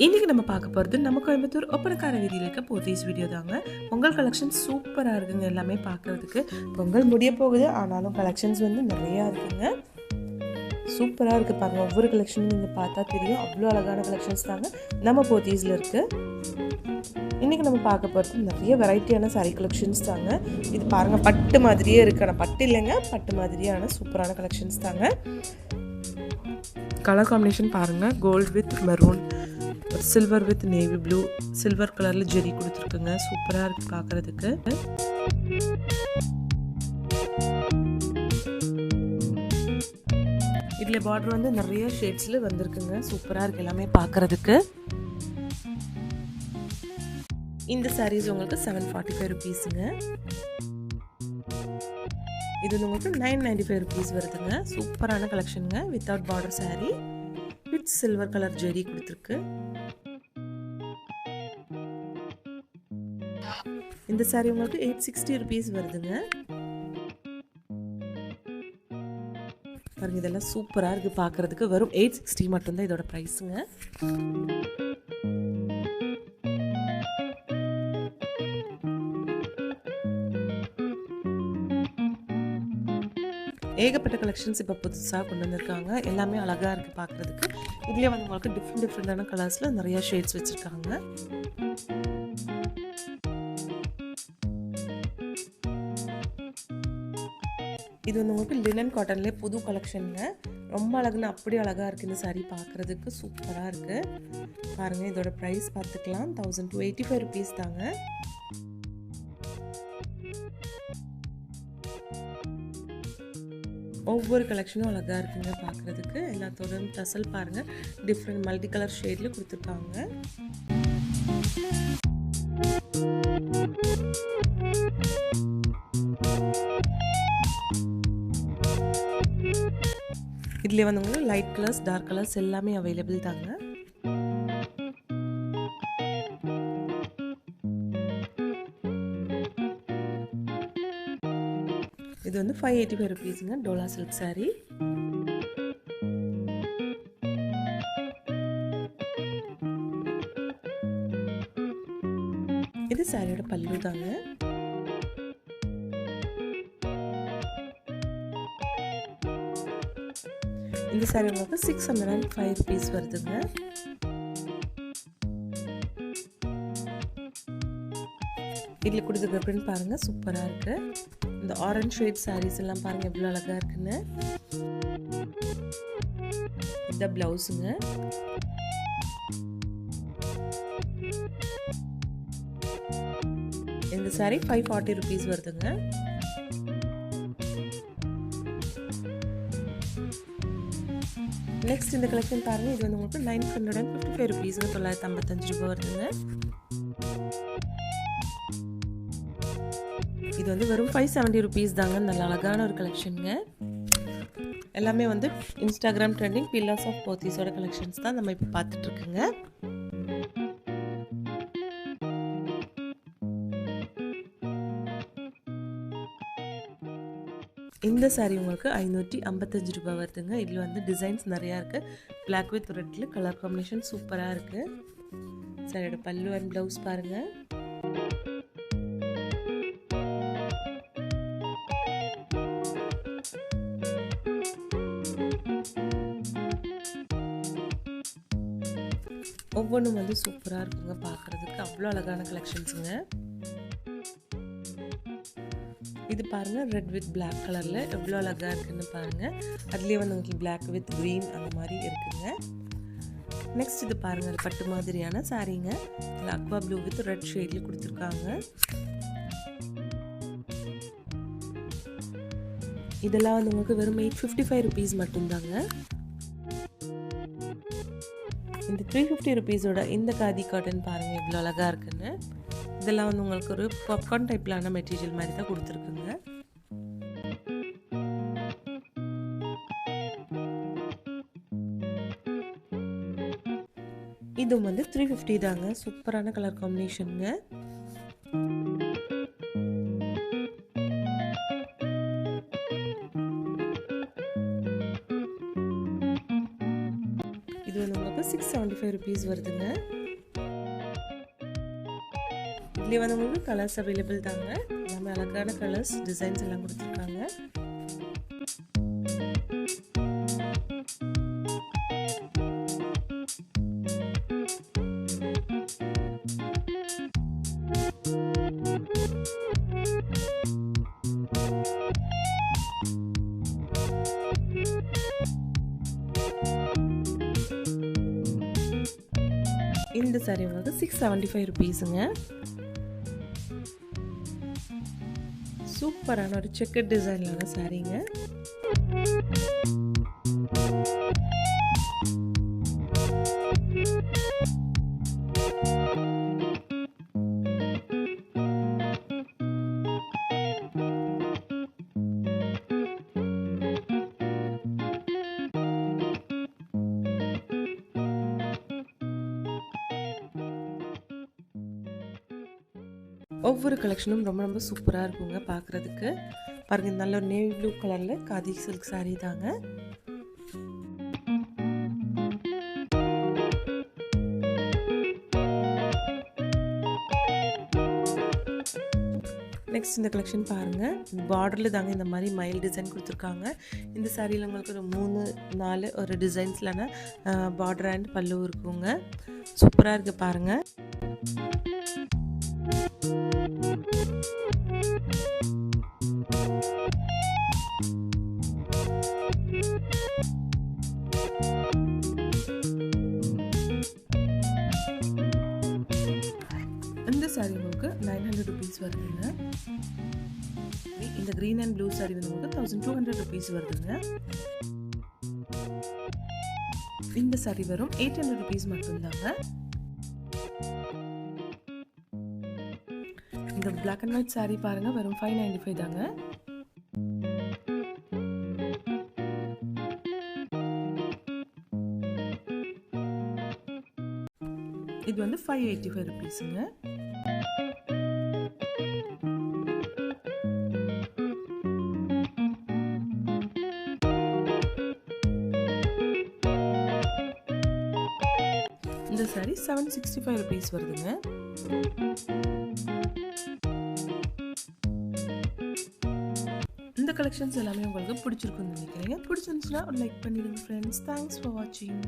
இன்னைக்கு நம்ம பார்க்க போகிறது நம்ம கோயம்புத்தூர் ஒப்பனக்கார வீதியில் இருக்க போத்தீஸ் வீடியோ தாங்க. பொங்கல் கலெக்ஷன் சூப்பராக இருக்குங்க. எல்லாமே பார்க்குறதுக்கு பொங்கல் முடிய போகுது, ஆனாலும் கலெக்ஷன்ஸ் வந்து நிறையா இருக்குங்க. சூப்பராக இருக்குது பாருங்கள். ஒவ்வொரு கலெக்ஷனும் நீங்கள் பார்த்தா தெரியும், அவ்வளோ அழகான கலெக்ஷன்ஸ் தாங்க நம்ம போத்தீஸில் இருக்குது. இன்றைக்கி நம்ம பார்க்க போகிறது நிறைய வெரைட்டியான சாரீ கலெக்ஷன்ஸ் தாங்க. இது பாருங்கள், பட்டு மாதிரியே இருக்குது. ஆனால் பட்டு இல்லைங்க, பட்டு மாதிரியான சூப்பரான கலெக்ஷன்ஸ் தாங்க. கலர் காம்பினேஷன் பாருங்கள், gold with maroon, silver with navy blue, silver கலரில் ஜெரி கொடுத்துருக்குங்க. சூப்பராக இருக்குது பார்க்குறதுக்கு. இதில் பார்டர் வந்து நிறைய ஷேட்ஸில் வந்திருக்குங்க. சூப்பராக இருக்குது எல்லாமே பார்க்குறதுக்கு. இந்த சாரீஸ் உங்களுக்கு 745 ருபீஸுங்க. இது உங்களுக்கு 995 ருபீஸ் வருதுங்க. சூப்பரான கலெக்ஷனுங்க. Without border sari with silver colour zari கொடுத்துருக்கு. இந்த சாரீ உங்களுக்கு 860 ருபீஸ் வருதுங்க. பாருங்க, இதெல்லாம் சூப்பராக இருக்குது பார்க்குறதுக்கு. வெறும் 860 மட்டும்தான் இதோட ப்ரைஸுங்க. ஏகப்பட்ட கலெக்ஷன்ஸ் இப்போ புதுசாக கொண்டு வந்திருக்காங்க. எல்லாமே அழகாக இருக்குது பார்க்குறதுக்கு. இதுலேயே வந்து உங்களுக்கு டிஃப்ரெண்டான கலர்ஸில் நிறையா ஷேட்ஸ் வச்சுருக்காங்க. இது வந்து உங்களுக்கு லினன் காட்டன்லேயே புது கலெக்ஷனுங்க. ரொம்ப அழகுன்னு அப்படி அழகாக இருக்குது இந்த சாரீ பார்க்குறதுக்கு. சூப்பராக இருக்குது பாருங்கள். இதோட ப்ரைஸ் பார்த்துக்கலாம். 1285 ருபீஸ் தாங்க. ஒவ்வொரு கலெக்ஷனும் அழகாக இருக்குங்க பார்க்குறதுக்கு. எல்லாத்தோட டசல் பாருங்கள், டிஃப்ரெண்ட் மல்டி கலர் ஷேடில் கொடுத்துருக்காங்க. இதுலேயே வந்து உங்களுக்கு லைட் கலர்ஸ், டார்க் கலர்ஸ் எல்லாமே அவைலபிள் தாங்க. இது வந்து 585 ருபீஸுங்க. டோலா சில்க் சாரீ. இது சாரியோட பல்லு தாங்க. இந்த சாரீ உங்களுக்கு 605 ருபீஸ் வருதுங்க. இதில் கொடுத்துருக்க பிரிண்ட் பாருங்க, சூப்பராக இருக்கு. இந்த ஆரஞ்ச் ஷேட் சாரீஸ் எல்லாம் பாருங்க எவ்வளோ அழகாக இருக்குன்னு. இந்த பிளவுஸுங்க. இந்த சாரீ 540 ருபீஸ் வருதுங்க. நெக்ஸ்ட் இந்த கலெக்ஷன் பாருங்க. இது வந்து உங்களுக்கு 955 ருபீஸுங்க. 955 ரூபாய் வருதுங்க. இது வந்து வெறும் 570 ருபீஸ் தாங்க. நல்ல அழகான ஒரு கலெக்ஷனுங்க. எல்லாமே வந்து இன்ஸ்டாகிராம் ட்ரெண்டிங் பில்லர்ஸ் ஆஃப் போத்தீஸோட கலெக்ஷன்ஸ் தான் நம்ம இப்போ பார்த்துட்டு இருக்குங்க. இந்த சாரீ உங்களுக்கு 555 ரூபாய் வருதுங்க. இதில் வந்து டிசைன்ஸ் நிறையா இருக்குது. பிளாக் வித் ரெட்டில் கலர் காம்பினேஷன் சூப்பராக இருக்குது. சாரியோட பல்லு அண்ட் ப்ளவுஸ் பாருங்கள். ஒவ்வொன்றும் வந்து சூப்பராக இருக்குங்க பார்க்குறதுக்கு. அவ்வளோ அழகான கலெக்ஷன்ஸுங்க. இது பாருங்கள், ரெட் வித் பிளாக் கலரில் எவ்வளோ அழகாக இருக்குன்னு பாருங்கள். அதுலேயே வந்து உங்களுக்கு பிளாக் வித் க்ரீன் அந்த மாதிரி இருக்குங்க. நெக்ஸ்ட் இது பாருங்கள், பட்டு மாதிரியான சாரீங்க. அக்வா ப்ளூ வித் ரெட் ஷேட்லேயும் கொடுத்துருக்காங்க. இதெல்லாம் வந்து உங்களுக்கு வெறும் 855 ருபீஸ் மட்டும்தாங்க. இந்த 350 ருபீஸோட இந்த காதி காட்டன் பாருங்கள் எவ்வளோ அழகாக இருக்குன்னு. இதெல்லாம் வந்து உங்களுக்கு ஒரு பாப்கார்ன் டைப்லான மெட்டீரியல் மாதிரி தான் கொடுத்துருக்குங்க. இது வந்து 350 தாங்க. சூப்பரான கலர் காம்பினேஷனுங்க. இது வந்து உங்களுக்கு 675 rupees rupees வருதுங்க. இதுல வந்து உங்களுக்கு கலர்ஸ் அவைலபிள் தாங்க. எல்லாமே அழகான கலர்ஸ் டிசைன்ஸ் எல்லாம் கொடுத்திருக்காங்க. இந்த saree உங்களுக்கு 675 rupeesங்க. சூப்பரான ஒரு செக்கட் டிசைன்லான சாரீங்க. ஒவ்வொரு கலெக்ஷனும் ரொம்ப சூப்பரா இருக்குங்க பார்க்கிறதுக்கு. பாருங்க நல்ல ஒரு நேவி ப்ளூ கலர்ல காதி சில்க் saree தாங்க. நெக்ஸ்ட் இந்த கலெக்ஷன் பாருங்க. பார்டர்ல தாங்க இந்த மாதிரி மயில் டிசைன் கொடுத்திருக்காங்க. இந்த சாரியில உங்களுக்கு ஒரு 3 4 ஒரு டிசைன்ஸ்லான பார்டர் அண்ட் பல்லு இருக்குங்க. சூப்பரா இருக்கு பாருங்க. இந்த saree உங்களுக்கு 900 rupees வருதுங்க. இந்த green and blue saree வந்து உங்களுக்கு 1200 rupees வருதுங்க. இந்த saree வரும் 800 rupees மட்டும்தாங்க. இந்த black and white saree பாருங்க வெறும் 595 தாங்க. இது வந்து 585 rupeesங்க. இந்த saree 765 rupees வருதுங்க. இந்த கலெக்ஷன்ஸ் எல்லாமே உங்களுக்கு பிடிச்சிருக்கும்னு நினைக்கிறேன். பிடிச்சிருந்துச்சுன்னா ஒரு லைக் பண்ணிடுங்க फ्रेंड्स. Thanks for watching.